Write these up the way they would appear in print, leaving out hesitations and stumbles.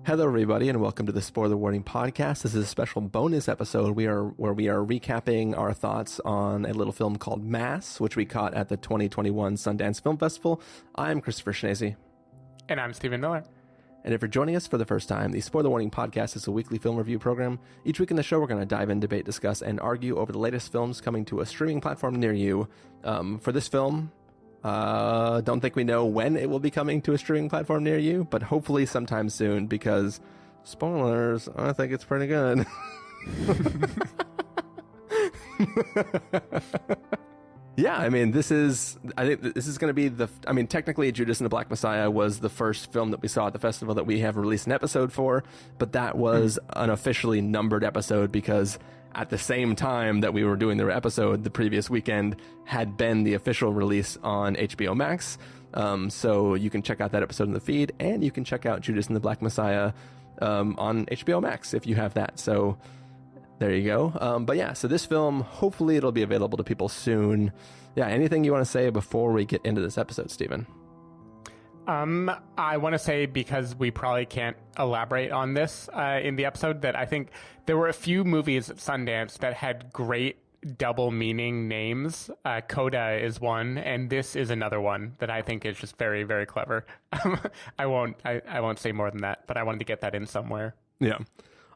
Hello, everybody, and welcome to the Spoiler Warning Podcast. This is a special bonus episode where we are recapping our thoughts on a little film called Mass, which we caught at the 2021 Sundance Film Festival. I'm Christopher Schnese. And I'm Stephen Miller. And if you're joining us for the first time, the Spoiler Warning Podcast is a weekly film review program. Each week in the show, we're going to dive in, debate, discuss, and argue over the latest films coming to a streaming platform near you. For this film, don't think we know when it will be coming to a streaming platform near you, but hopefully sometime soon, because spoilers, I think it's pretty good. Yeah, I think this is going to be technically Judas and the Black Messiah was the first film that we saw at the festival that we have released an episode for, but that was an officially numbered episode because at the same time that we were doing the episode, the previous weekend had been the official release on HBO Max. So you can check out that episode in the feed, and you can check out Judas and the Black Messiah on HBO Max if you have that. So there you go. But yeah, so this film, hopefully it'll be available to people soon. Yeah, anything you want to say before we get into this episode, Stephen? I want to say, because we probably can't elaborate on this in the episode, that I think there were a few movies at Sundance that had great double meaning names. Coda is one, and this is another one that I think is just very, very clever. I won't say more than that, but I wanted to get that in somewhere. Yeah.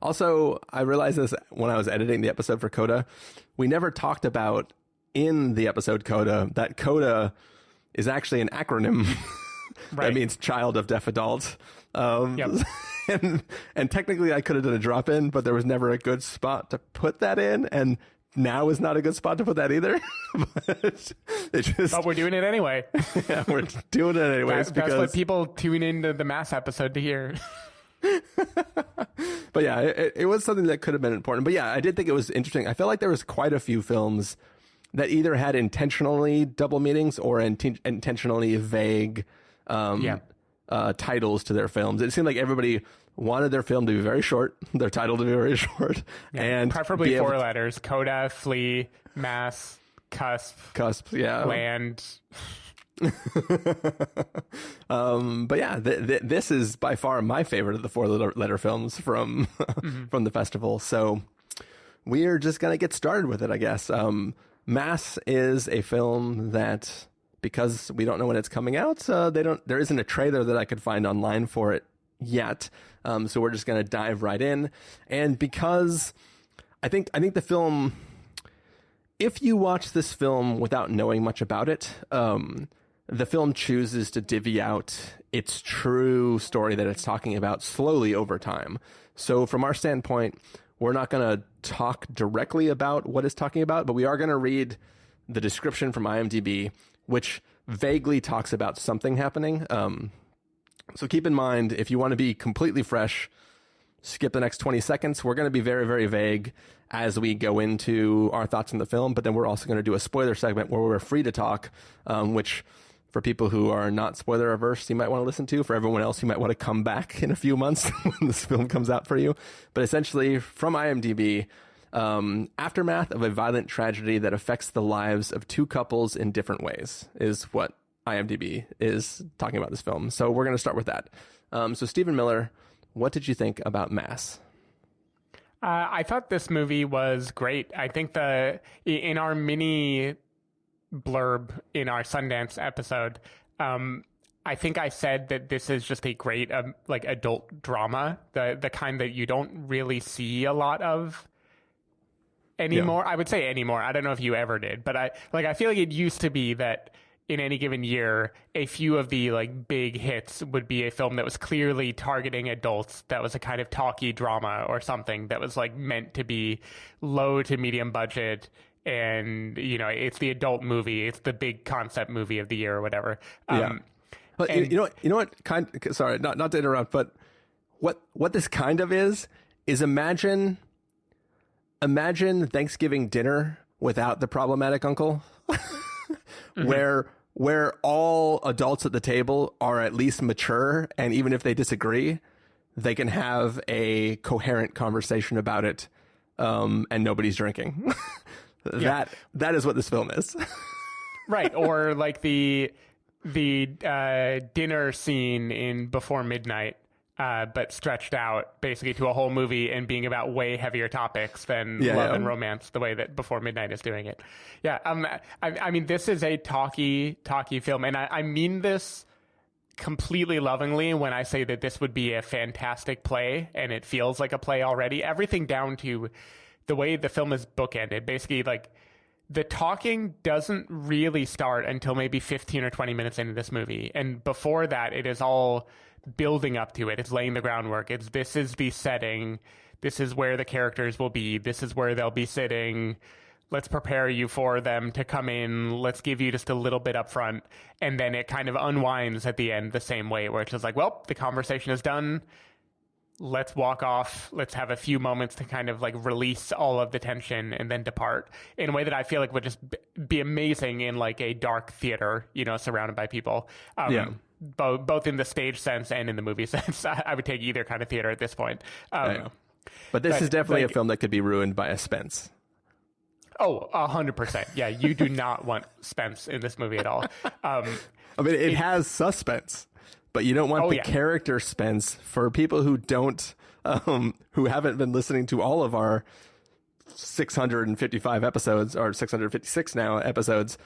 Also, I realized this when I was editing the episode for Coda. We never talked about in the episode Coda that Coda is actually an acronym. Right. That means child of deaf adult. Yep. and technically I could have done a drop in, but there was never a good spot to put that in. And now is not a good spot to put that either. But we're doing it anyway. Yeah, we're doing it anyways. That's what people tune into the Mass episode to hear. But yeah, it was something that could have been important. But yeah, I did think it was interesting. I felt like there was quite a few films that either had intentionally double meanings or intentionally vague titles to their films. It seemed like everybody wanted their film to be very short, their title to be very short, and preferably 4 letters: Coda, Flea, Mass, Cusp, yeah, Land. But yeah, this is by far my favorite of the 4-letter films from from the festival. So we're just gonna get started with it, I guess. Mass is a film that, because we don't know when it's coming out, there isn't a trailer that I could find online for it yet. So we're just gonna dive right in. And because I think the film, if you watch this film without knowing much about it, the film chooses to divvy out its true story that it's talking about slowly over time. So from our standpoint, we're not going to talk directly about what it's talking about, but we are going to read the description from IMDb, which vaguely talks about something happening. So keep in mind, if you want to be completely fresh, skip the next 20 seconds. We're going to be very, very vague as we go into our thoughts on the film, but then we're also going to do a spoiler segment where we're free to talk, which for people who are not spoiler averse, you might want to listen to. For everyone else, you might want to come back in a few months when this film comes out for you. But essentially, from IMDb, aftermath of a violent tragedy that affects the lives of 2 couples in different ways is what IMDb is talking about this film. So we're going to start with that. So Stephen Miller, what did you think about Mass? I thought this movie was great. I think in our mini blurb in our Sundance episode, I think I said that this is just a great adult drama, the kind that you don't really see a lot of anymore. Yeah. I would say anymore. I don't know if you ever did, but I feel like it used to be that in any given year, a few of the big hits would be a film that was clearly targeting adults, that was a kind of talky drama or something that was meant to be low to medium budget. And, it's the adult movie. It's the big concept movie of the year or whatever. Yeah. But you know what? Sorry, not to interrupt, but what this kind of is imagine Thanksgiving dinner without the problematic uncle, where all adults at the table are at least mature, and even if they disagree, they can have a coherent conversation about it, and nobody's drinking. That is what this film is. Right. Or the dinner scene in Before Midnight but stretched out basically to a whole movie and being about way heavier topics than love and romance, the way that Before Midnight is doing it. Yeah, I mean, this is a talky film, and I mean this completely lovingly when I say that this would be a fantastic play, and it feels like a play already. Everything down to the way the film is bookended. Basically, like, the talking doesn't really start until maybe 15 or 20 minutes into this movie, and before that, it is all building up to it. It's laying the groundwork. This is the setting. This is where the characters will be. This is where they'll be sitting. Let's prepare you for them to come in. Let's give you just a little bit up front. And then it kind of unwinds at the end the same way, where it's just like, well, the conversation is done. Let's walk off. Let's have a few moments to kind of like release all of the tension and then depart in a way that I feel like would just be amazing in like a dark theater, surrounded by people. Both in the stage sense and in the movie sense. I would take either kind of theater at this point. But this is definitely a film that could be ruined by a Spence. Oh, 100%. Yeah, you do not want Spence in this movie at all. I mean, it has suspense, but you don't want the character Spence. For people who don't, who haven't been listening to all of our 655 episodes, or 656 now episodes,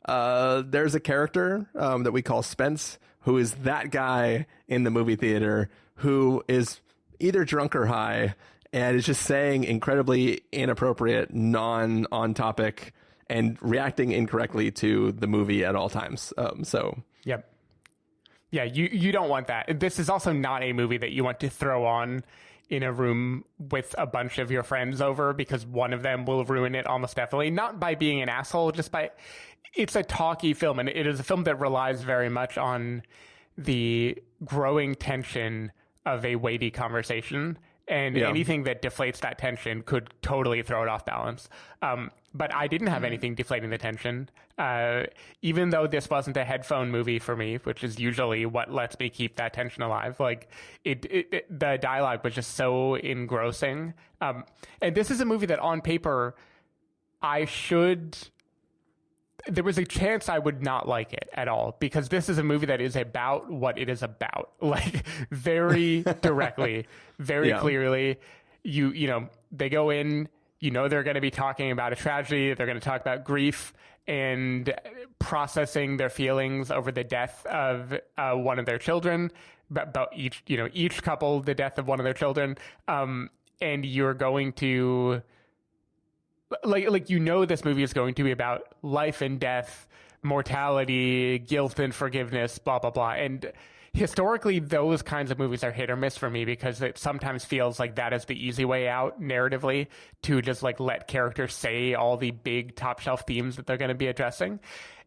there's a character that we call Spence, who is that guy in the movie theater who is either drunk or high and is just saying incredibly inappropriate, non-on topic, and reacting incorrectly to the movie at all times. Yep. Yeah, you don't want that. This is also not a movie that you want to throw on in a room with a bunch of your friends over, because one of them will ruin it almost definitely. Not by being an asshole, just by... It's a talky film, and it is a film that relies very much on the growing tension of a weighty conversation. And anything that deflates that tension could totally throw it off balance. But I didn't have anything deflating the tension. Even though this wasn't a headphone movie for me, which is usually what lets me keep that tension alive. Like, the dialogue was just so engrossing. And this is a movie that on paper, there was a chance I would not like it at all, because this is a movie that is about what it is about, like, very directly, very clearly. They go in, they're going to be talking about a tragedy. They're going to talk about grief and processing their feelings over the death of one of their children, about each couple, the death of one of their children. And you're going to... this movie is going to be about life and death, mortality, guilt and forgiveness, blah, blah, blah. And historically, those kinds of movies are hit or miss for me, because it sometimes feels like that is the easy way out narratively, to just like let characters say all the big top shelf themes that they're going to be addressing.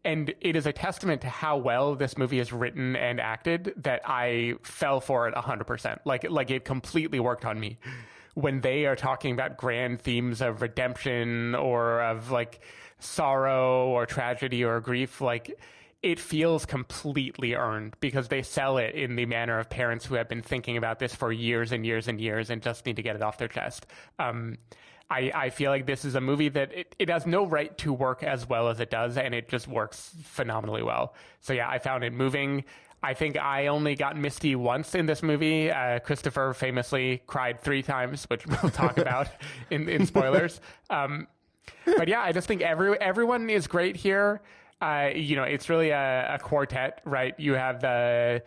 And it is a testament to how well this movie is written and acted that I fell for it 100%. Like it completely worked on me. When they are talking about grand themes of redemption or of like sorrow or tragedy or grief, like, it feels completely earned, because they sell it in the manner of parents who have been thinking about this for years and years and years and just need to get it off their chest. I feel like this is a movie that it has no right to work as well as it does, and it just works phenomenally well. So yeah, I found it moving. I think I only got misty once in this movie. Christopher famously cried 3 times, which we'll talk about in spoilers. But yeah, I just think everyone is great here. It's really a quartet, right? You have the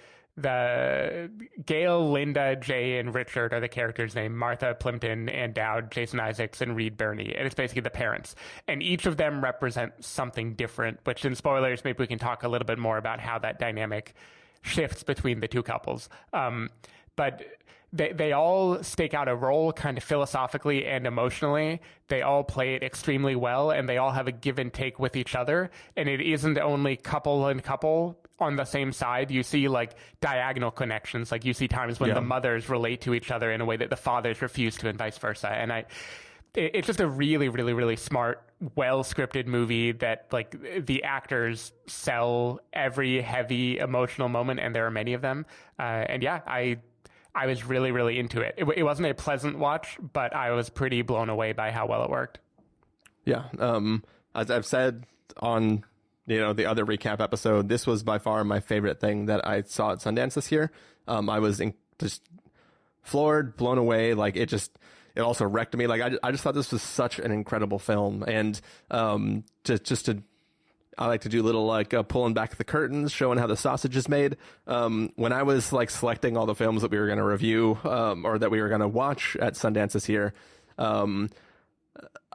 Gail, Linda, Jay, and Richard are the characters' name. Martha, Plimpton, Ann Dowd, Jason Isaacs, and Reed Birney. And it's basically the parents. And each of them represent something different, which in spoilers, maybe we can talk a little bit more about how that dynamic shifts between the two couples. But they all stake out a role kind of philosophically and emotionally. They all play it extremely well, and they all have a give and take with each other. And it isn't only couple and couple on the same side. You see like diagonal connections. Like you see times when the mothers relate to each other in a way that the fathers refuse to, and vice versa. And it's just a really, really, really smart, well-scripted movie that, like, the actors sell every heavy emotional moment, and there are many of them. And yeah, I was really, really into it. It wasn't a pleasant watch, but I was pretty blown away by how well it worked. Yeah. As I've said on, the other recap episode, this was by far my favorite thing that I saw at Sundance this year. I was just floored, blown away. Like it also wrecked me. Like I just thought this was such an incredible film. And I like to do little like pulling back the curtains, showing how the sausage is made. When I was like selecting all the films that we were going to review or that we were going to watch at Sundance this year,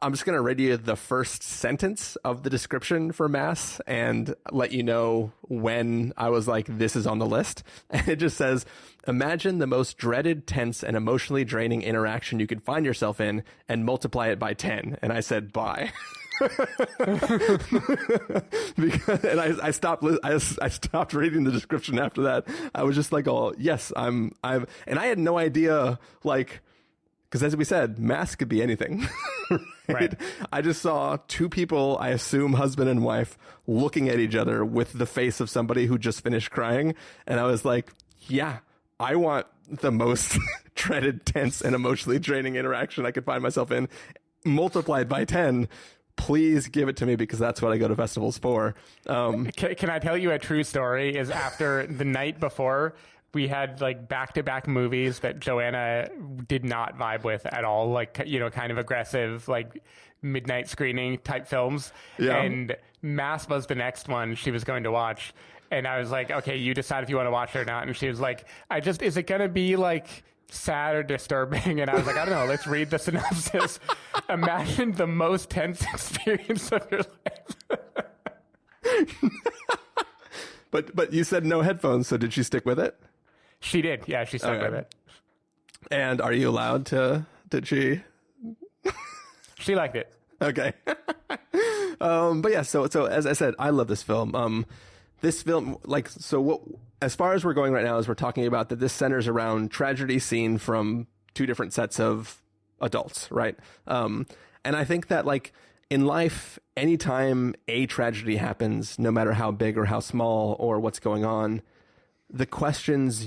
I'm just going to read you the first sentence of the description for Mass and let you know when I was like, this is on the list. And it just says, imagine the most dreaded, tense, and emotionally draining interaction you could find yourself in and multiply it by 10. And I said, bye. And I stopped reading the description after that. I was just like, oh yes, and I had no idea, like, because as we said, Mass could be anything. Right? I just saw two people, I assume husband and wife, looking at each other with the face of somebody who just finished crying. And I was like, yeah, I want the most dreaded, tense, and emotionally draining interaction I could find myself in, multiplied by 10. Please give it to me, because that's what I go to festivals for. Can I tell you a true story? Is after the night before, we had like back-to-back movies that Joanna did not vibe with at all, like, you know, kind of aggressive, like midnight screening type films. Yeah. And Mass was the next one she was going to watch. And I was like, okay, you decide if you want to watch it or not. And she was like, is it going to be like sad or disturbing? And I was like, I don't know, let's read the synopsis. Imagine the most tense experience of your life. But you said no headphones, so did she stick with it? She did. Yeah, she stuck with it. And are you allowed to? Did she? She liked it. Okay. But yeah, so as I said, I love this film. This film, like, so what, as far as we're going right now is we're talking about that this centers around tragedy seen from two different sets of adults, right? And I think that, like, in life, anytime a tragedy happens, no matter how big or how small or what's going on, the questions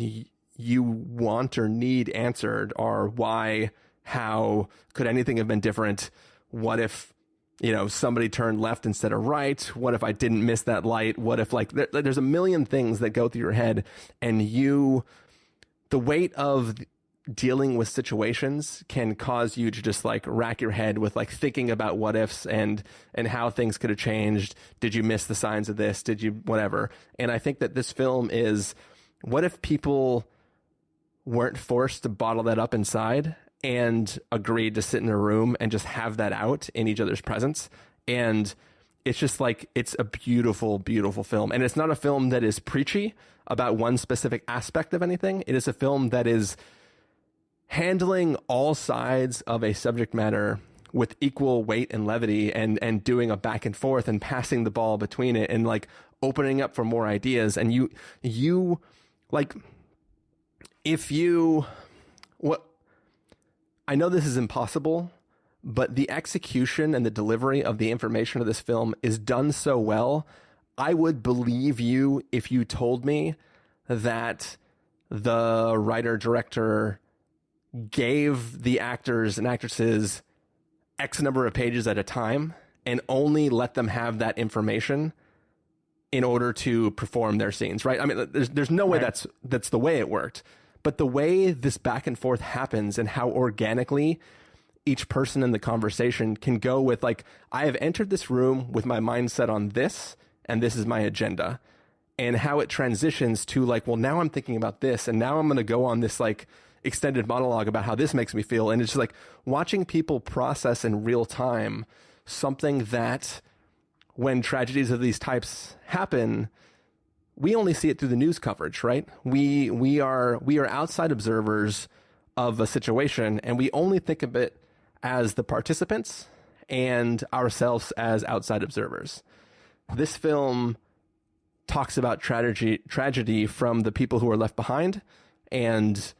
you want or need answered are why, how, could anything have been different? What if, you know, somebody turned left instead of right? What if I didn't miss that light? What if, like, there's a million things that go through your head, and the weight of dealing with situations can cause you to just like rack your head with like thinking about what ifs and how things could have changed. Did you miss the signs of this? Did you whatever? And I think that this film is, what if people weren't forced to bottle that up inside and agreed to sit in a room and just have that out in each other's presence? And it's just like, it's a beautiful, beautiful film. And it's not a film that is preachy about one specific aspect of anything. It is a film that is handling all sides of a subject matter with equal weight and levity, and doing a back and forth and passing the ball between it and like opening up for more ideas. And you like, I know this is impossible, but the execution and the delivery of the information of this film is done so well. I would believe you if you told me that the writer-director gave the actors and actresses X number of pages at a time and only let them have that information in order to perform their scenes, right? I mean, there's no way that's the way it worked. But the way this back and forth happens and how organically each person in the conversation can go with, like, I have entered this room with my mindset on this, and this is my agenda. And how it transitions to, like, well, now I'm thinking about this, and now I'm going to go on this, like, extended monologue about how this makes me feel. And it's just like watching people process in real time something that, when tragedies of these types happen, we only see it through the news coverage, right? We are outside observers of a situation, and we only think of it as the participants and ourselves as outside observers. This film talks about tragedy from the people who are left behind, and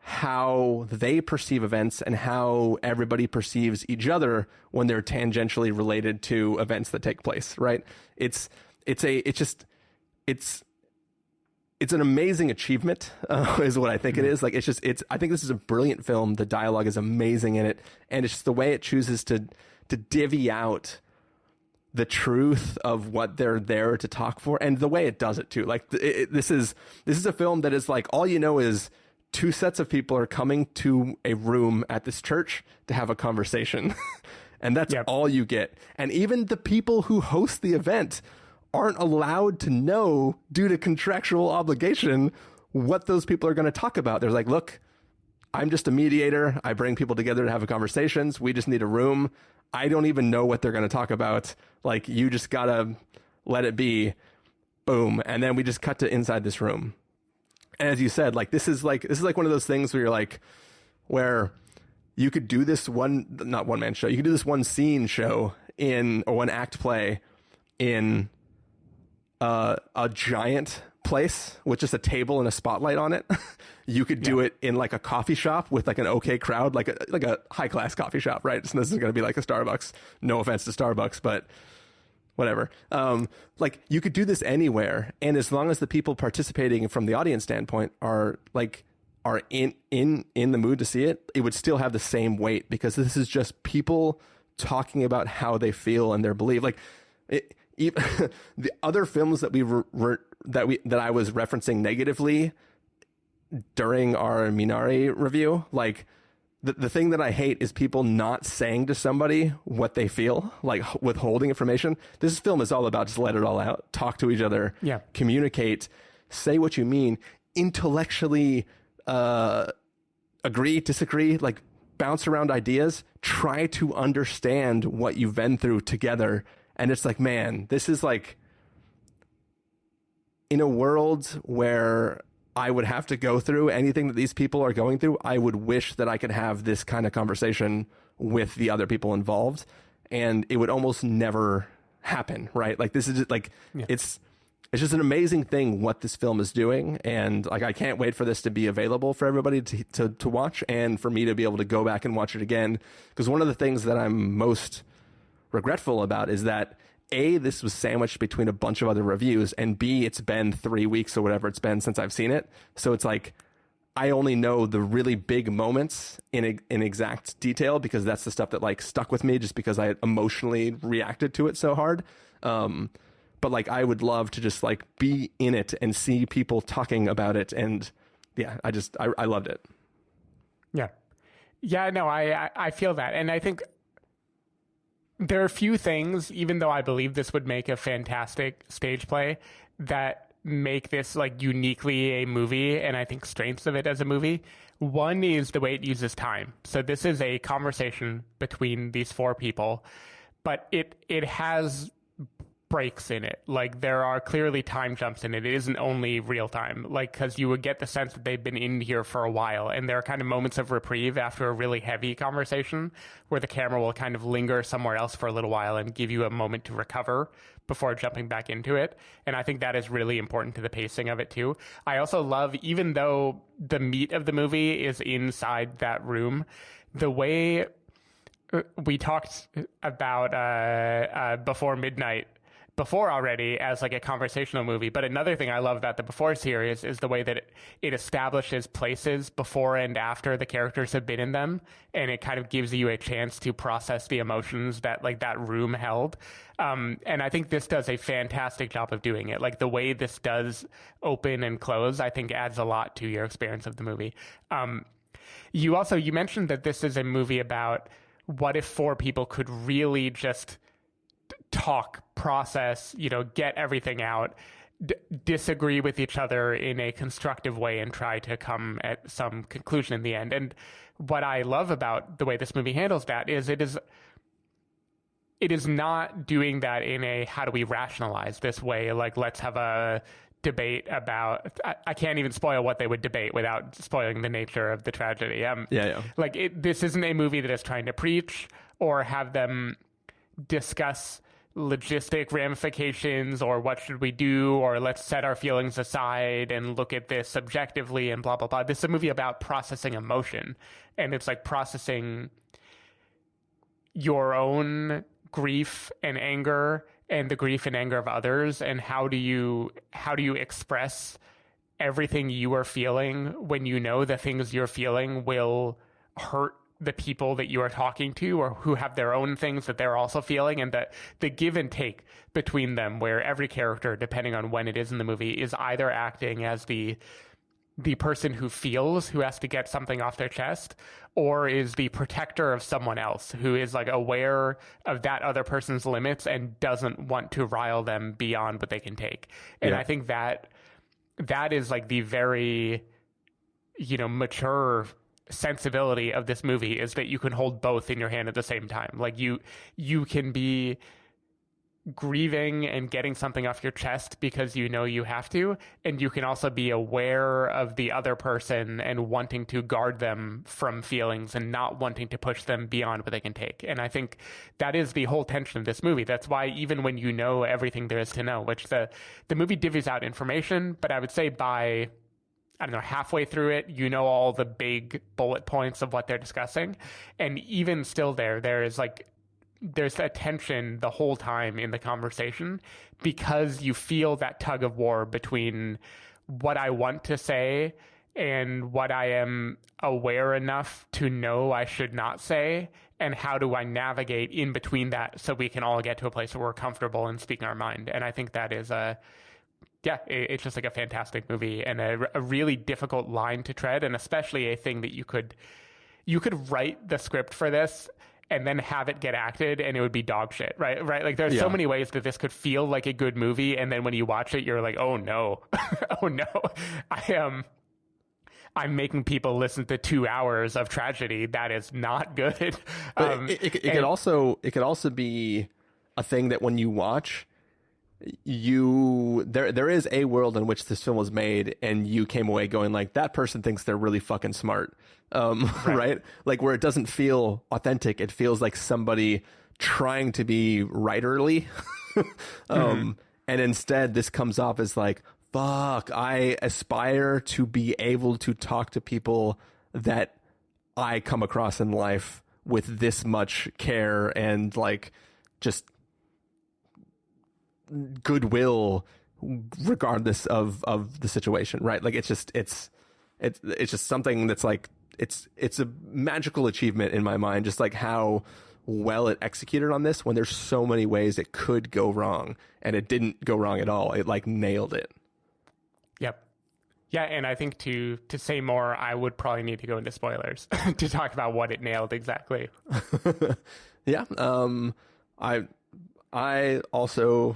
how they perceive events and how everybody perceives each other when they're tangentially related to events that take place, right? It's an amazing achievement, is what I think it is. Like, I think this is a brilliant film. The dialogue is amazing in it. And it's just the way it chooses to divvy out the truth of what they're there to talk for, and the way it does it too. Like this is a film that is like, all you know is two sets of people are coming to a room at this church to have a conversation. And that's all you get. And even the people who host the event aren't allowed to know, due to contractual obligation, what those people are going to talk about. They're like, look, I'm just a mediator. I bring people together to have conversations. We just need a room. I don't even know what they're going to talk about. Like, you just got to let it be. Boom. And then we just cut to inside this room. And as you said, like, this is like one of those things where you're like, where you could do this not one man show. You could do this one scene show or one act play in a giant place with just a table and a spotlight on it. You could do it in like a coffee shop with like an okay crowd, like a high class coffee shop, right? So this isn't going to be like a Starbucks. No offense to Starbucks, but whatever. Like, you could do this anywhere, and as long as the people participating from the audience standpoint are in the mood to see it, it would still have the same weight, because this is just people talking about how they feel and their belief. Like, the other films that that I was referencing negatively during our Minari review, like, the thing that I hate is people not saying to somebody what they feel, like withholding information. This film is all about just let it all out, talk to each other, communicate, say what you mean, intellectually agree, disagree, like bounce around ideas, try to understand what you've been through together. And it's like, man, this is like, in a world where I would have to go through anything that these people are going through, I would wish that I could have this kind of conversation with the other people involved, and it would almost never happen, right? Like, this is just like, it's just an amazing thing what this film is doing. And like, I can't wait for this to be available for everybody to watch, and for me to be able to go back and watch it again. Because one of the things that I'm most regretful about is that, A, this was sandwiched between a bunch of other reviews, and B, it's been 3 weeks or whatever it's been since I've seen it. So it's like, I only know the really big moments in exact detail, because that's the stuff that like stuck with me, just because I emotionally reacted to it so hard. But like, I would love to just like be in it and see people talking about it. And yeah, I loved it. Yeah, no, I feel that. And I think there are a few things, even though I believe this would make a fantastic stage play, that make this like uniquely a movie, and I think strengths of it as a movie. One is the way it uses time. So this is a conversation between these four people, but it has breaks in it. Like, there are clearly time jumps in it. It isn't only real time, like, because you would get the sense that they've been in here for a while, and there are kind of moments of reprieve after a really heavy conversation where the camera will kind of linger somewhere else for a little while and give you a moment to recover before jumping back into it. And I think that is really important to the pacing of it too. I also love, even though the meat of the movie is inside that room, the way we talked about Before Midnight before already as like a conversational movie. But another thing I love about the Before series is the way that it establishes places before and after the characters have been in them. And it kind of gives you a chance to process the emotions that like that room held. And I think this does a fantastic job of doing it. Like, the way this does open and close, I think adds a lot to your experience of the movie. You mentioned that this is a movie about what if four people could really just talk, process, get everything out, disagree with each other in a constructive way, and try to come at some conclusion in the end. And what I love about the way this movie handles that is it is not doing that in a how do we rationalize this way, like let's have a debate about, I can't even spoil what they would debate without spoiling the nature of the tragedy. Like, this isn't a movie that is trying to preach or have them discuss logistic ramifications or what should we do, or let's set our feelings aside and look at this subjectively and blah, blah, blah. This is a movie about processing emotion, and it's like processing your own grief and anger and the grief and anger of others, and how do you express everything you are feeling when you know the things you're feeling will hurt the people that you are talking to or who have their own things that they're also feeling, and the give and take between them, where every character, depending on when it is in the movie, is either acting as the person who feels, who has to get something off their chest, or is the protector of someone else who is like aware of that other person's limits and doesn't want to rile them beyond what they can take. And I think that is like the very, mature sensibility of this movie, is that you can hold both in your hand at the same time. Like you can be grieving and getting something off your chest because you have to, and you can also be aware of the other person and wanting to guard them from feelings and not wanting to push them beyond what they can take. And I think that is the whole tension of this movie. That's why even when you know everything there is to know, which the movie divvies out information, but I would say by, I don't know, halfway through it, all the big bullet points of what they're discussing. And even still there's a tension the whole time in the conversation, because you feel that tug of war between what I want to say and what I am aware enough to know I should not say, and how do I navigate in between that so we can all get to a place where we're comfortable in speaking our mind. And I think that is it's just like a fantastic movie, and a really difficult line to tread, and especially a thing that you could write the script for this and then have it get acted and it would be dog shit, right? Like there's so many ways that this could feel like a good movie, and then when you watch it, you're like, oh no, oh no, I'm making people listen to 2 hours of tragedy. That is not good. It could also be a thing that when you watch, there is a world in which this film was made and you came away going like, that person thinks they're really fucking smart. Right? Like where it doesn't feel authentic, it feels like somebody trying to be writerly. And instead this comes off as like, fuck, I aspire to be able to talk to people that I come across in life with this much care and like just goodwill regardless of the situation, right? Like it's just something that's like it's a magical achievement in my mind, just like how well it executed on this when there's so many ways it could go wrong, and it didn't go wrong at all. It like nailed it. Yep. Yeah, and I think to say more, I would probably need to go into spoilers to talk about what it nailed exactly. Yeah. I also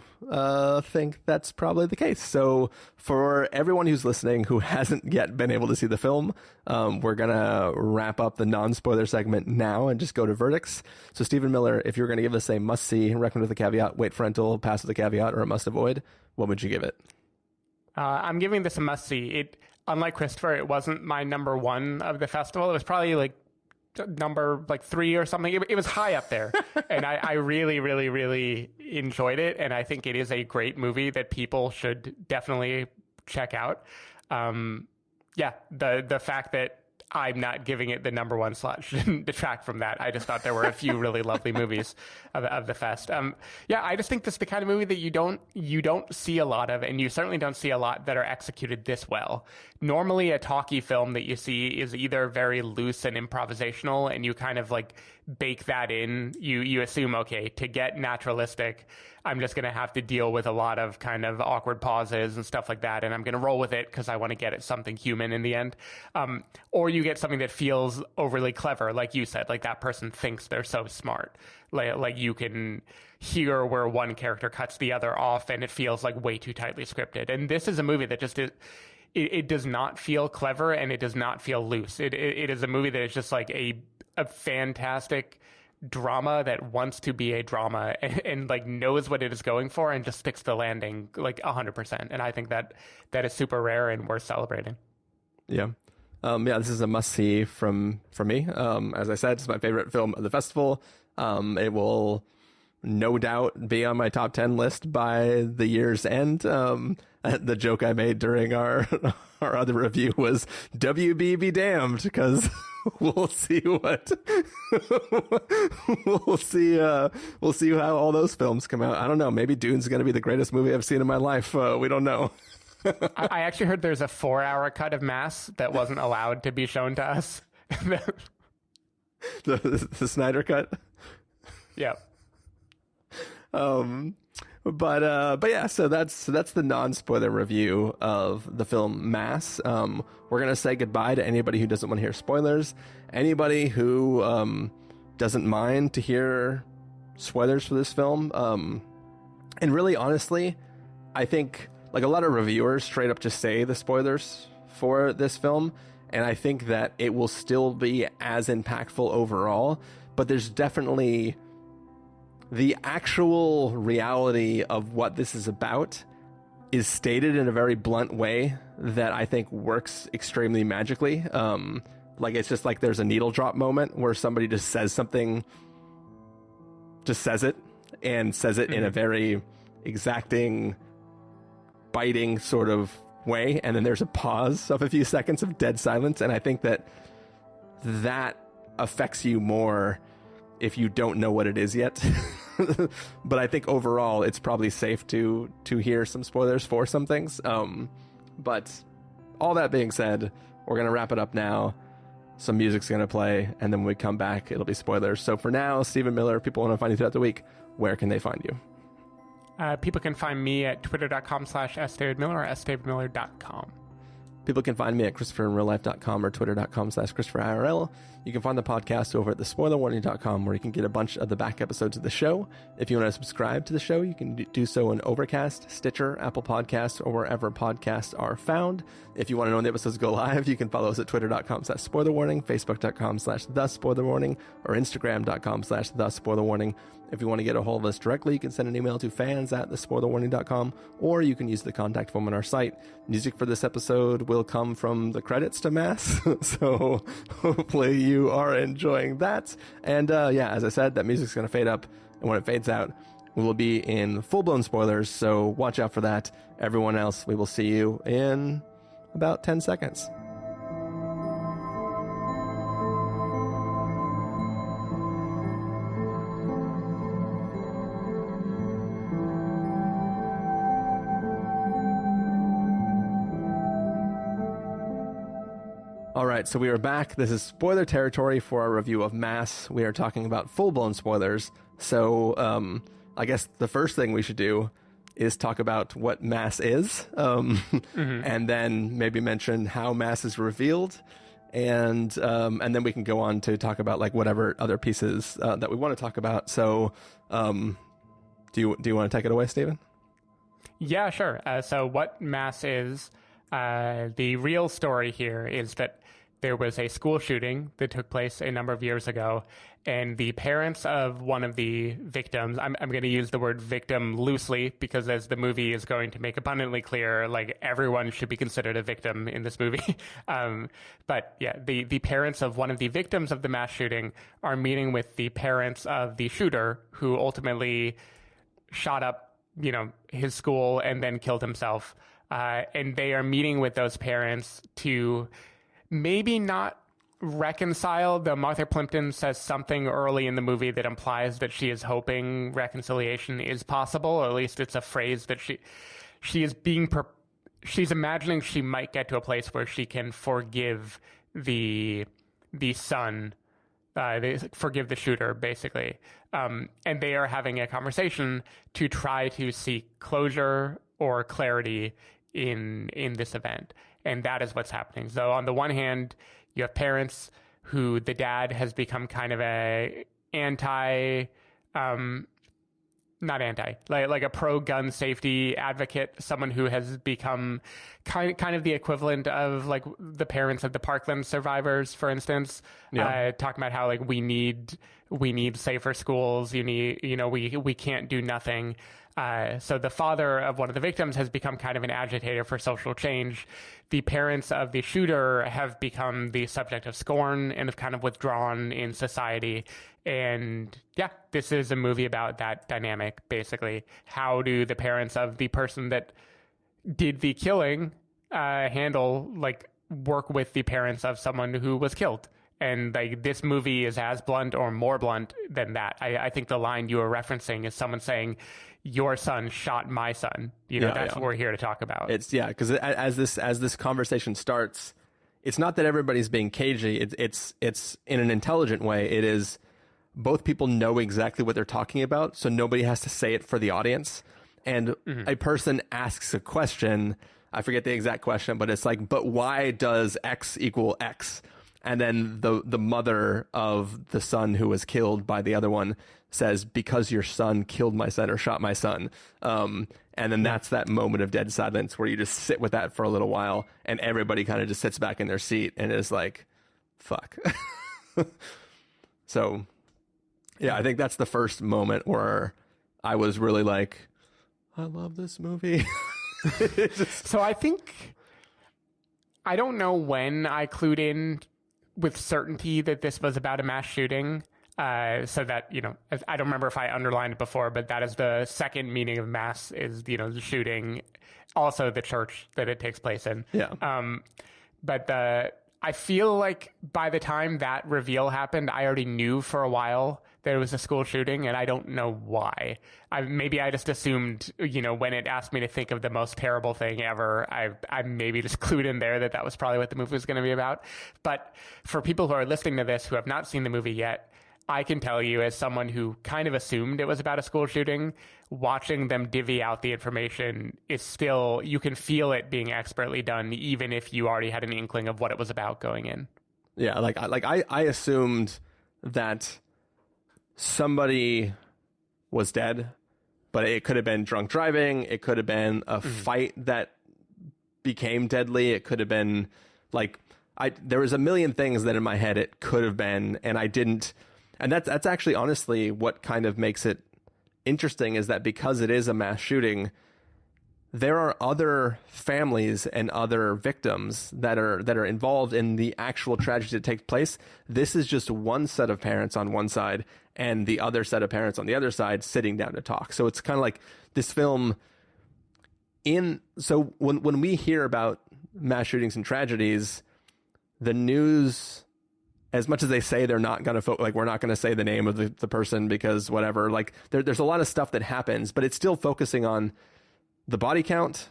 think that's probably the case. So for everyone who's listening who hasn't yet been able to see the film, we're going to wrap up the non-spoiler segment now and just go to verdicts. So Stephen Miller, if you were going to give this a must-see, recommend with a caveat, wait for rental, pass with a caveat, or a must-avoid, what would you give it? I'm giving this a must-see. Unlike Christopher, it wasn't my number one of the festival. It was probably like number 3 or something. It was high up there. And I really, really, really enjoyed it. And I think it is a great movie that people should definitely check out. The fact that I'm not giving it the number one slot shouldn't detract from that. I just thought there were a few really lovely movies of the fest. I just think this is the kind of movie that you don't see a lot of, and you certainly don't see a lot that are executed this well. Normally, a talkie film that you see is either very loose and improvisational, and you kind of like bake that in. You assume, okay, to get naturalistic, I'm just going to have to deal with a lot of kind of awkward pauses and stuff like that, and I'm going to roll with it because I want to get at something human in the end. Or you get something that feels overly clever, like you said, like that person thinks they're so smart. Like you can hear where one character cuts the other off, and it feels like way too tightly scripted. And this is a movie that just it does not feel clever, and it does not feel loose. It is a movie that is just like a fantastic drama that wants to be a drama and like knows what it is going for and just sticks the landing like 100%. And I think that is super rare and worth celebrating. Yeah. This is a must-see from me. As I said, it's my favorite film of the festival. It will no doubt be on my top 10 list by the year's end. The joke I made during our other review was WB be damned, because we'll see we'll see how all those films come out. I don't know. Maybe Dune's going to be the greatest movie I've seen in my life. We don't know. I actually heard there's a 4-hour cut of Mass that wasn't allowed to be shown to us. the Snyder cut. Yeah. But yeah, so that's the non-spoiler review of the film Mass. We're gonna say goodbye to anybody who doesn't want to hear spoilers. Anybody who doesn't mind to hear spoilers for this film. And really, honestly, I think like a lot of reviewers straight up just say the spoilers for this film, and I think that it will still be as impactful overall. But there's definitely the actual reality of what this is about is stated in a very blunt way that I think works extremely magically. Like it's just like there's a needle drop moment where somebody just says something, just says it, and says it in a very exacting, biting sort of way, and then there's a pause of a few seconds of dead silence, and I think that affects you more if you don't know what it is yet. But I think overall it's probably safe to hear some spoilers for some things. But all that being said, we're going to wrap it up now. Some music's going to play, and then when we come back, it'll be spoilers. So for now, Stephen Miller, if people want to find you throughout the week, where can they find you? People can find me at twitter.com/sdavidmiller or sdavidmiller.com. People can find me at ChristopherInRealLife.com or twitter.com/ChristopherIRL. You can find the podcast over at thespoilerwarning.com, where you can get a bunch of the back episodes of the show. If you want to subscribe to the show, you can do so on Overcast, Stitcher, Apple Podcasts, or wherever podcasts are found. If you want to know when the episodes go live, you can follow us at twitter.com/spoilerwarning, facebook.com/thespoilerwarning, or instagram.com/thespoilerwarning. If you want to get a hold of us directly, you can send an email to fans@thespoilerwarning.com, or you can use the contact form on our site. Music for this episode will come from the credits to Mass, so hopefully you are enjoying that. And yeah, as I said, that music's going to fade up, and when it fades out, we will be in full-blown spoilers, so watch out for that. Everyone else, we will see you in about 10 seconds. All right, so we are back. This is spoiler territory for our review of Mass. We are talking about full-blown spoilers. So I guess the first thing we should do is talk about what Mass is, and then maybe mention how Mass is revealed, and then we can go on to talk about like whatever other pieces that we want to talk about. So do you want to take it away, Stephen? Yeah, sure. So what Mass is, the real story here is that there was a school shooting that took place a number of years ago, and the parents of one of the victims, I'm going to use the word victim loosely because as the movie is going to make abundantly clear, like everyone should be considered a victim in this movie. But yeah, the parents of one of the victims of the mass shooting are meeting with the parents of the shooter who ultimately shot up, his school and then killed himself. And they are meeting with those parents to maybe not reconcile, though Martha Plimpton says something early in the movie that implies that she is hoping reconciliation is possible, or at least it's a phrase that she's imagining she might get to a place where she can forgive the son, forgive the shooter, basically. And they are having a conversation to try to seek closure or clarity in this event. And that is what's happening. So on the one hand, you have parents who the dad has become kind of a like a pro-gun safety advocate, someone who has become kind of the equivalent of like the parents of the Parkland survivors, for instance. Talking about how like we need safer schools. We can't do nothing. So the father of one of the victims has become kind of an agitator for social change. The parents of the shooter have become the subject of scorn and have kind of withdrawn in society. And yeah, this is a movie about that dynamic, basically. How do the parents of the person that did the killing work with the parents of someone who was killed? And like this movie is as blunt or more blunt than that. I think the line you were referencing is someone saying, "Your son shot my son." That's what we're here to talk about. It's because as this conversation starts, it's not that everybody's being cagey. It's in an intelligent way. It is both people know exactly what they're talking about, so nobody has to say it for the audience. And a person asks a question. I forget the exact question, but it's like, but why does X equal X? And then the mother of the son who was killed by the other one says, because your son killed my son or shot my son. And then that's that moment of dead silence where you just sit with that for a little while and everybody kind of just sits back in their seat and is like, fuck. So, yeah, I think that's the first moment where I was really like, I love this movie. So I think, I don't know when I clued in with certainty that this was about a mass shooting. So that, you know, I don't remember if I underlined it before, but that is the second meaning of mass is, you know, the shooting, also the church that it takes place in. Yeah. But I feel like by the time that reveal happened, I already knew for a while that it was a school shooting, and I don't know why. Maybe I just assumed, you know, when it asked me to think of the most terrible thing ever, I maybe just clued in there that was probably what the movie was going to be about. But for people who are listening to this who have not seen the movie yet, I can tell you, as someone who kind of assumed it was about a school shooting, watching them divvy out the information is still, you can feel it being expertly done, even if you already had an inkling of what it was about going in. Yeah, I assumed that somebody was dead, but it could have been drunk driving. It could have been a fight that became deadly. It could have been like, there was a million things that in my head it could have been, and I didn't. And that's actually honestly what kind of makes it interesting, is that because it is a mass shooting, there are other families and other victims that are involved in the actual tragedy that takes place. This is just one set of parents on one side and the other set of parents on the other side sitting down to talk. So it's kind of like this film so when we hear about mass shootings and tragedies, the news, as much as they say they're not going to like, we're not going to say the name of the person because whatever, like there's a lot of stuff that happens, but it's still focusing on the body count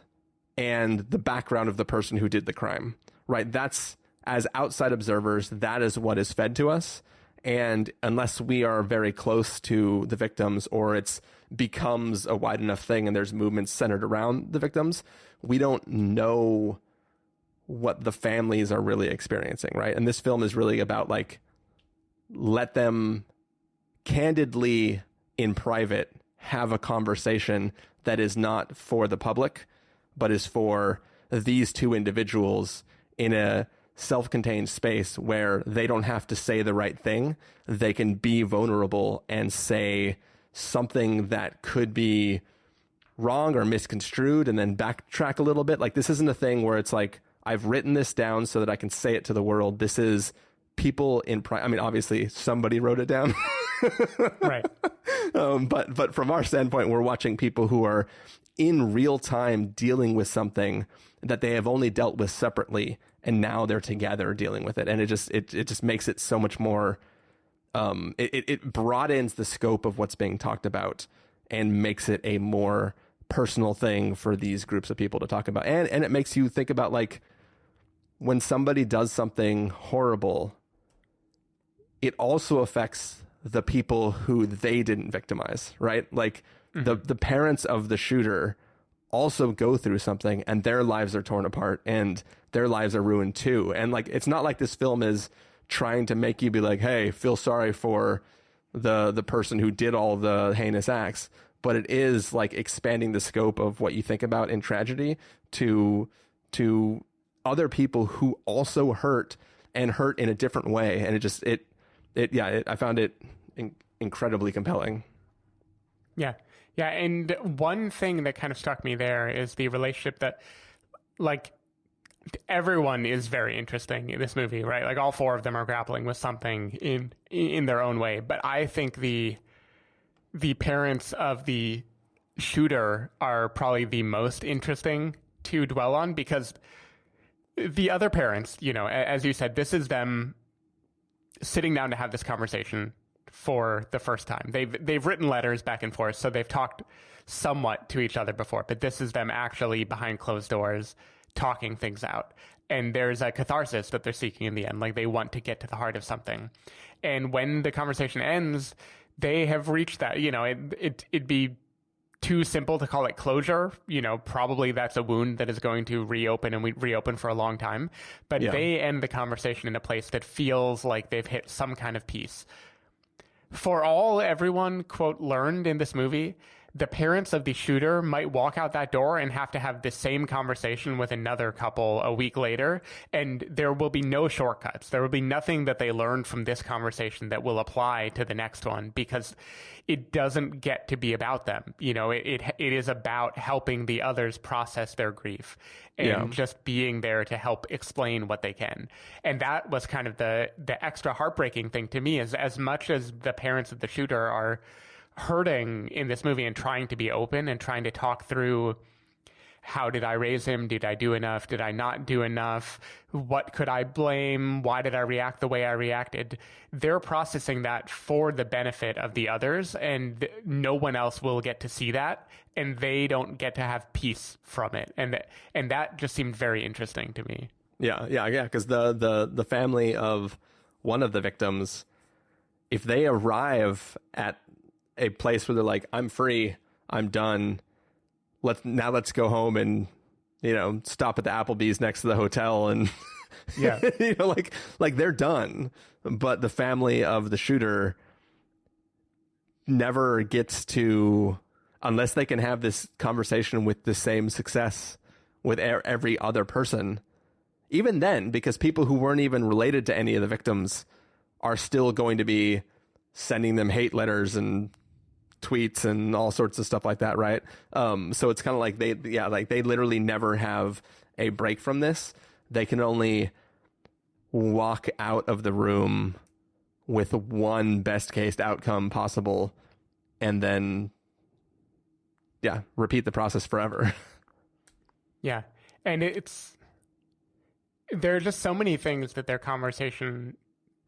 and the background of the person who did the crime, right? That's, as outside observers, that is what is fed to us. And unless we are very close to the victims, or it's becomes a wide enough thing and there's movements centered around the victims, we don't know what the families are really experiencing, right? And this film is really about, like, let them candidly in private have a conversation that is not for the public, but is for these two individuals in a self-contained space where they don't have to say the right thing. They can be vulnerable and say something that could be wrong or misconstrued and then backtrack a little bit. Like, this isn't a thing where it's like, I've written this down so that I can say it to the world. This is people in I mean, obviously somebody wrote it down. Right. But from our standpoint, we're watching people who are in real time dealing with something that they have only dealt with separately, and now they're together dealing with it. And it just makes it so much more, it broadens the scope of what's being talked about and makes it a more personal thing for these groups of people to talk about. And it makes you think about, like, when somebody does something horrible, it also affects the people who they didn't victimize, right? Like, the parents of the shooter also go through something, and their lives are torn apart and their lives are ruined too. And, like, it's not like this film is trying to make you be like, hey, feel sorry for the person who did all the heinous acts, but it is, like, expanding the scope of what you think about in tragedy to other people who also hurt and hurt in a different way. And I found it incredibly compelling. Yeah. Yeah. And one thing that kind of struck me there is the relationship that, like, everyone is very interesting in this movie, right? Like, all four of them are grappling with something in their own way. But I think the parents of the shooter are probably the most interesting to dwell on, because the other parents, you know, as you said, this is them sitting down to have this conversation for the first time. They've written letters back and forth, so they've talked somewhat to each other before, but this is them actually behind closed doors talking things out. and there's a catharsis that they're seeking in the end. Like, they want to get to the heart of something. And when the conversation ends, they have reached that. It'd be too simple to call it closure. Probably that's a wound that is going to reopen, and we reopen for a long time. But they end the conversation in a place that feels like they've hit some kind of peace. For all everyone, quote, learned in this movie, the parents of the shooter might walk out that door and have to have the same conversation with another couple a week later, and there will be no shortcuts. There will be nothing that they learned from this conversation that will apply to the next one, because it doesn't get to be about them. It is about helping the others process their grief and just being there to help explain what they can. And that was kind of the extra heartbreaking thing to me, is as much as the parents of the shooter are hurting in this movie and trying to be open and trying to talk through, how did I raise him? Did I do enough? Did I not do enough? What could I blame? Why did I react the way I reacted? They're processing that for the benefit of the others, and no one else will get to see that, and they don't get to have peace from it. And that just seemed very interesting to me. Yeah, because the family of one of the victims, if they arrive at a place where they're like, I'm free, I'm done, let's go home and stop at the Applebee's next to the hotel, and like they're done. But the family of the shooter never gets to, unless they can have this conversation with the same success with every other person. Even then, because people who weren't even related to any of the victims are still going to be sending them hate letters and tweets and all sorts of stuff like that, right? So it's kind of like they literally never have a break from this. They can only walk out of the room with one best case outcome possible, and then repeat the process forever. Yeah. And there are just so many things that their conversation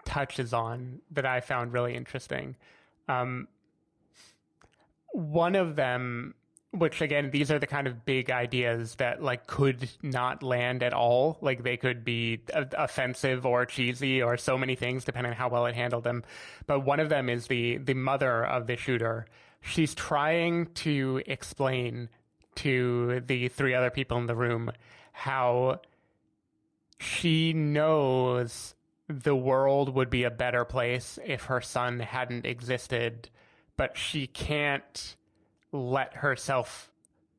touches on that I found really interesting. One of them, which again, these are the kind of big ideas that like could not land at all. Like they could be offensive or cheesy or so many things depending on how well it handled them. But one of them is the mother of the shooter. She's trying to explain to the three other people in the room how she knows the world would be a better place if her son hadn't existed, but she can't let herself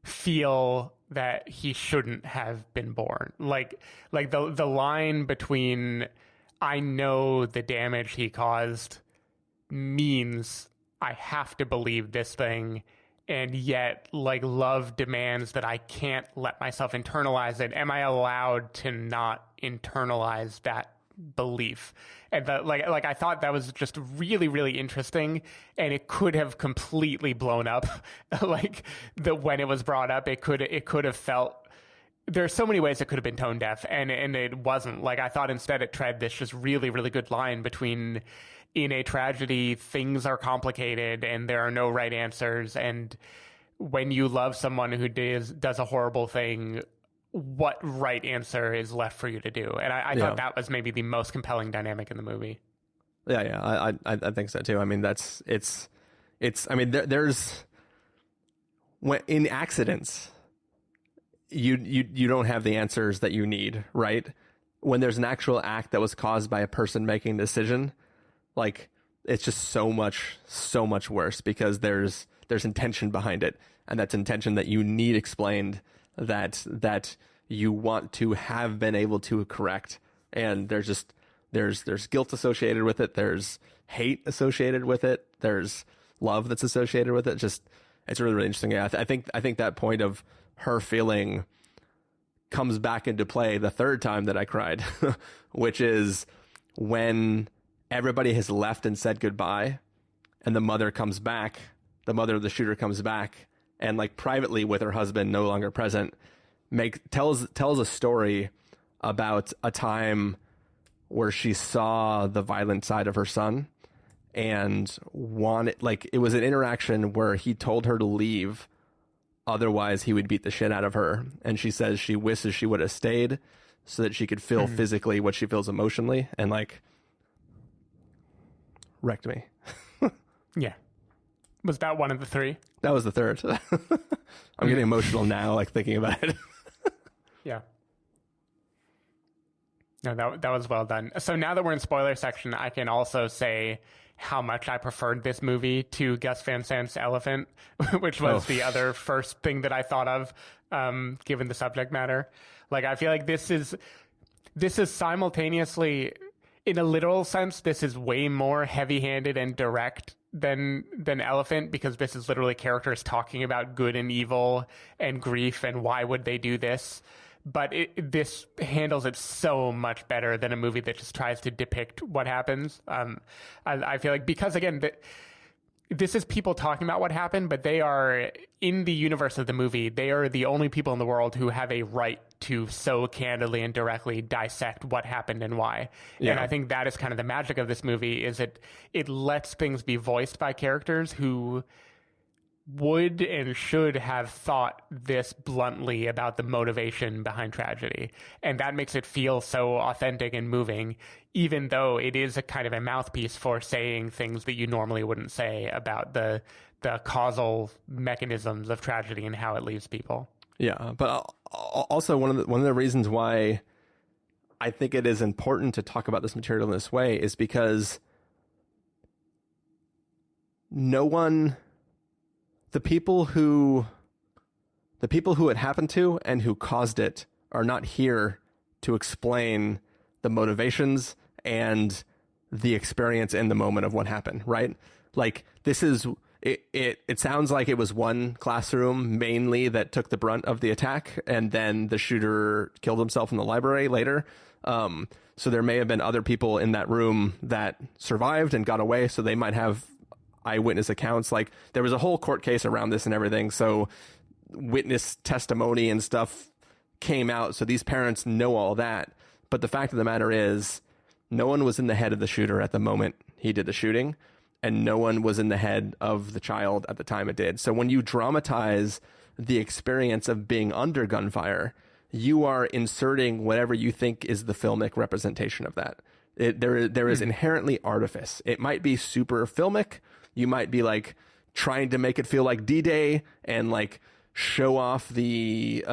feel that he shouldn't have been born. Like the line between I know the damage he caused means I have to believe this thing, and yet like love demands that I can't let myself internalize it. Am I allowed to not internalize that belief? And that, like I thought that was just really, really interesting, and it could have completely blown up. Like when it was brought up, it could have felt. There's so many ways it could have been tone deaf, and it wasn't. Like I thought instead it tread this just really, really good line between, in a tragedy, things are complicated and there are no right answers, and when you love someone who does a horrible thing, what right answer is left for you to do? And I thought that was maybe the most compelling dynamic in the movie. Yeah, I think so too. I mean, it's. I mean, there's when in accidents, you don't have the answers that you need, right? When there's an actual act that was caused by a person making a decision, like it's just so much worse because there's intention behind it, and that's intention that you need explained, that you want to have been able to correct. And there's guilt associated with it, there's hate associated with it, there's love that's associated with it. Just it's really, really interesting. Yeah, I think that point of her feeling comes back into play the third time that I cried, which is when everybody has left and said goodbye, and the mother comes back, the mother of the shooter comes back, and like privately with her husband no longer present, tells a story about a time where she saw the violent side of her son and wanted, like, it was an interaction where he told her to leave, otherwise he would beat the shit out of her. And she says she wishes she would have stayed so that she could feel physically what she feels emotionally, and like wrecked me. Yeah. Was that one of the three? That was the third. I'm getting emotional now, like thinking about it. Yeah. No, that was well done. So now that we're in spoiler section, I can also say how much I preferred this movie to Gus Van Sant's Elephant, which was the other first thing that I thought of, given the subject matter. Like, I feel like this is simultaneously, in a literal sense, this is way more heavy-handed and direct than Elephant, because this is literally characters talking about good and evil and grief and why would they do this. But this handles it so much better than a movie that just tries to depict what happens. I feel like, because again, this is people talking about what happened, but they are, in the universe of the movie, they are the only people in the world who have a right to so candidly and directly dissect what happened and why. Yeah. And I think that is kind of the magic of this movie, is it lets things be voiced by characters who would and should have thought this bluntly about the motivation behind tragedy. And that makes it feel so authentic and moving, even though it is a kind of a mouthpiece for saying things that you normally wouldn't say about the causal mechanisms of tragedy and how it leaves people. Yeah, but also one of the reasons why I think it is important to talk about this material in this way is because the people who it happened to and who caused it are not here to explain the motivations and the experience in the moment of what happened, right? Like, this is, it sounds like it was one classroom mainly that took the brunt of the attack, and then the shooter killed himself in the library later. So there may have been other people in that room that survived and got away, so they might have eyewitness accounts. Like, there was a whole court case around this and everything, so witness testimony and stuff came out, so these parents know all that. But the fact of the matter is, no one was in the head of the shooter at the moment he did the shooting, and no one was in the head of the child at the time it did. So when you dramatize the experience of being under gunfire, you are inserting whatever you think is the filmic representation of that. There is inherently artifice. It might be super filmic. You might be like trying to make it feel like D-Day and like show off the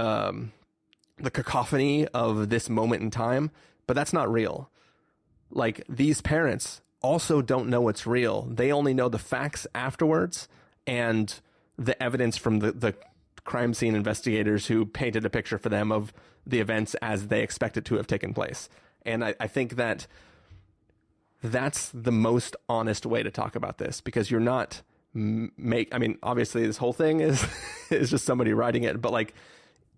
cacophony of this moment in time, but that's not real. Like, these parents also don't know it's real. They only know the facts afterwards and the evidence from the crime scene investigators who painted a picture for them of the events as they expected to have taken place. And I think that that's the most honest way to talk about this, because you're not obviously this whole thing is just somebody writing it, but like,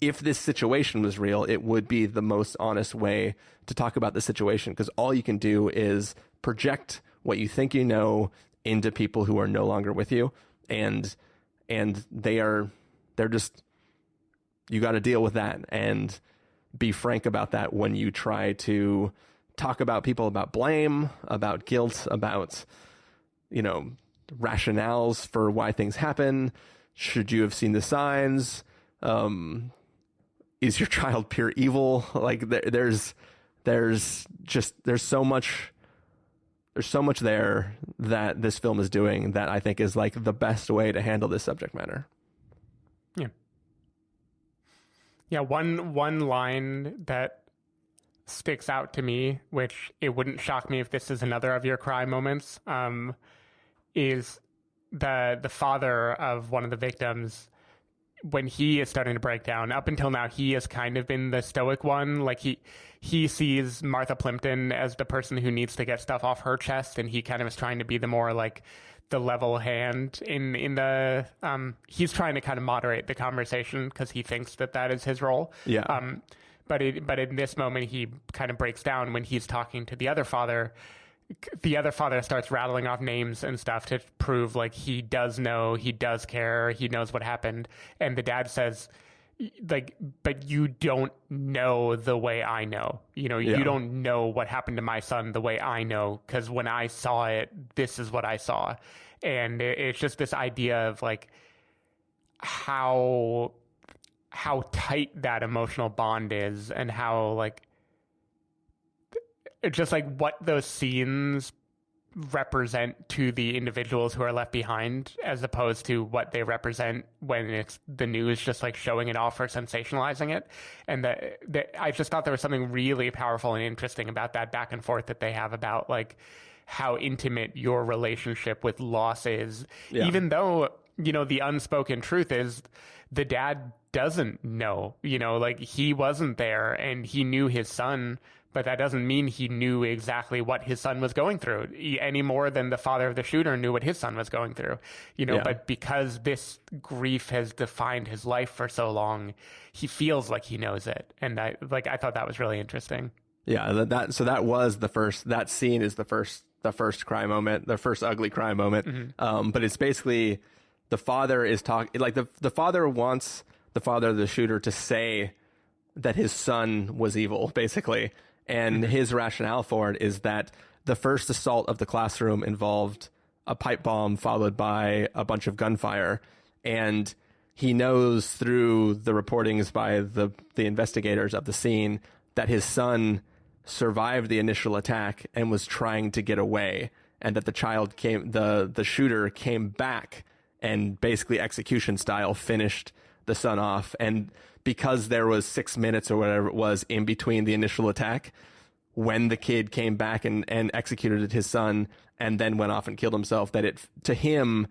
if this situation was real, it would be the most honest way to talk about the situation, because all you can do is project what you think you know into people who are no longer with you, and they're just, you got to deal with that and be frank about that when you try to talk about people, about blame, about guilt, about, rationales for why things happen. Should you have seen the signs? Is your child pure evil? Like, there's so much there that this film is doing that I think is like the best way to handle this subject matter. Yeah. Yeah. One line that sticks out to me, which it wouldn't shock me if this is another of your cry moments, is the father of one of the victims. When he is starting to break down, up until now, he has kind of been the stoic one. Like, he sees Martha Plimpton as the person who needs to get stuff off her chest, and he kind of is trying to be the more like the level hand in the. He's trying to kind of moderate the conversation because he thinks that is his role. Yeah. But in this moment, he kind of breaks down when he's talking to the other father. The other father starts rattling off names and stuff to prove like he does know, he does care, he knows what happened. And the dad says, like, but you don't know the way I know. You don't know what happened to my son the way I know, because when I saw it, this is what I saw. And it's just this idea of like how tight that emotional bond is, and how like just like what those scenes represent to the individuals who are left behind, as opposed to what they represent when it's the news just like showing it off or sensationalizing it. And that I just thought there was something really powerful and interesting about that back and forth that they have about like how intimate your relationship with loss is, even though, you know, the unspoken truth is the dad doesn't know, you know, like he wasn't there and he knew his son, but that doesn't mean he knew exactly what his son was going through any more than the father of the shooter knew what his son was going through, you know, but because this grief has defined his life for so long, he feels like he knows it. And I thought that was really interesting. Yeah. So that scene is the first cry moment, the first ugly cry moment. But it's basically the father is talking, like the father wants the father of the shooter to say that his son was evil, basically. And his rationale for it is that the first assault of the classroom involved a pipe bomb followed by a bunch of gunfire. And he knows through the reportings by the investigators of the scene that his son survived the initial attack and was trying to get away. And that the shooter came back and basically execution style finished the son off. And because there was 6 minutes or whatever it was in between the initial attack, when the kid came back and executed his son and then went off and killed himself, that to him,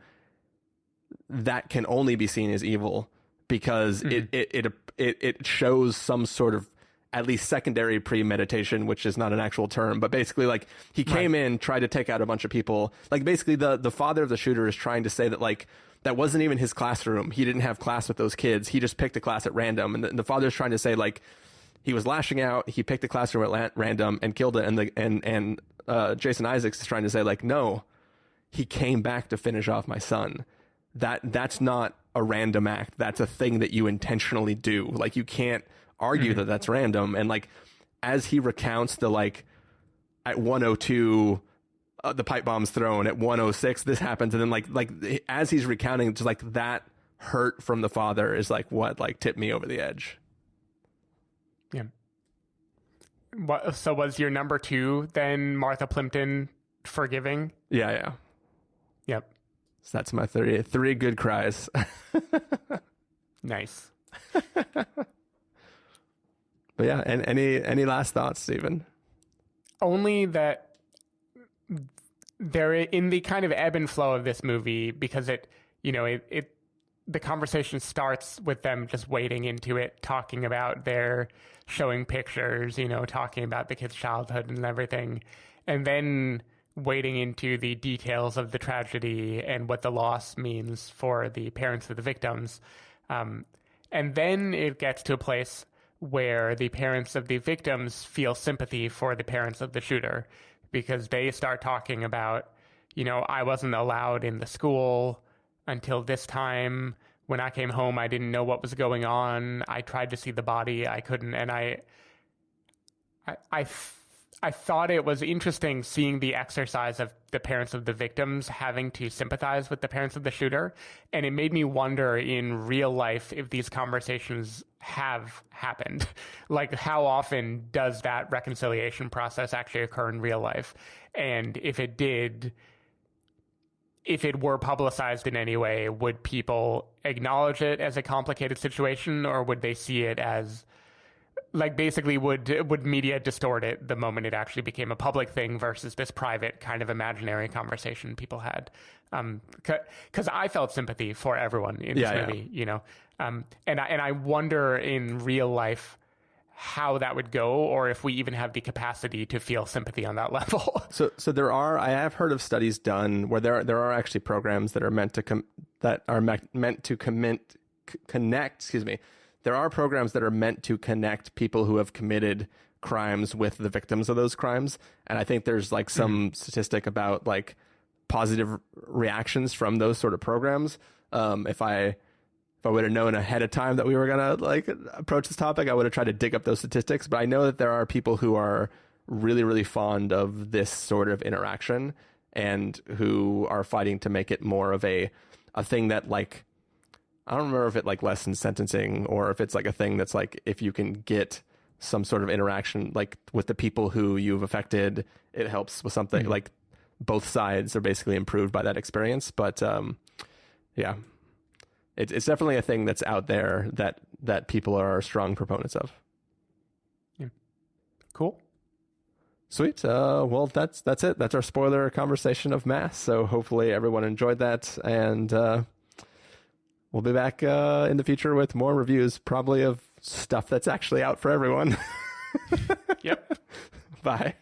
that can only be seen as evil because it shows some sort of at least secondary premeditation, which is not an actual term, but basically like he came in, tried to take out a bunch of people. Like basically the father of the shooter is trying to say that like, that wasn't even his classroom. He didn't have class with those kids. He just picked a class at random. And the father's trying to say like, he was lashing out. He picked a classroom at random and killed it. And Jason Isaacs is trying to say like, no, he came back to finish off my son. That's not a random act. That's a thing that you intentionally do. Like you can't argue that that's random. And like, as he recounts the like at 102, the pipe bomb's thrown at 106, this happens. And then like as he's recounting, just like that hurt from the father is like what like tipped me over the edge. Yeah. So was your number 2 then Martha Plimpton forgiving? Yeah. Yep. So that's my three good cries. Nice. But yeah, and any last thoughts, Stephen? Only that they're in the kind of ebb and flow of this movie because the conversation starts with them just wading into it, talking about their showing pictures, you know, talking about the kid's childhood and everything, and then wading into the details of the tragedy and what the loss means for the parents of the victims. And then it gets to a place where the parents of the victims feel sympathy for the parents of the shooter because they start talking about, you know, I wasn't allowed in the school until this time. When I came home, I didn't know what was going on. I tried to see the body. I couldn't. And I thought it was interesting seeing the exercise of the parents of the victims having to sympathize with the parents of the shooter. And it made me wonder in real life if these conversations have happened. Like, how often does that reconciliation process actually occur in real life? And if it did, if it were publicized in any way, would people acknowledge it as a complicated situation, or would they see it as, like, basically would media distort it the moment it actually became a public thing versus this private kind of imaginary conversation people had? Because I felt sympathy for everyone in this movie, you know, and I wonder in real life how that would go, or if we even have the capacity to feel sympathy on that level. So I have heard of studies done where there are actually programs that are meant to connect. There are programs that are meant to connect people who have committed crimes with the victims of those crimes, and I think there's like some statistic about like positive reactions from those sort of programs. If I would have known ahead of time that we were gonna like approach this topic, I would have tried to dig up those statistics. But I know that there are people who are really, really fond of this sort of interaction and who are fighting to make it more of a thing that, like, I don't remember if it like lessens sentencing or if it's like a thing that's like, if you can get some sort of interaction, like with the people who you've affected. It helps with something like both sides are basically improved by that experience. But yeah, it's definitely a thing that's out there that people are strong proponents of. Yeah. Cool. Sweet. Well, that's it. That's our spoiler conversation of Mass. So hopefully everyone enjoyed that, and we'll be back in the future with more reviews, probably of stuff that's actually out for everyone. Yep. Bye.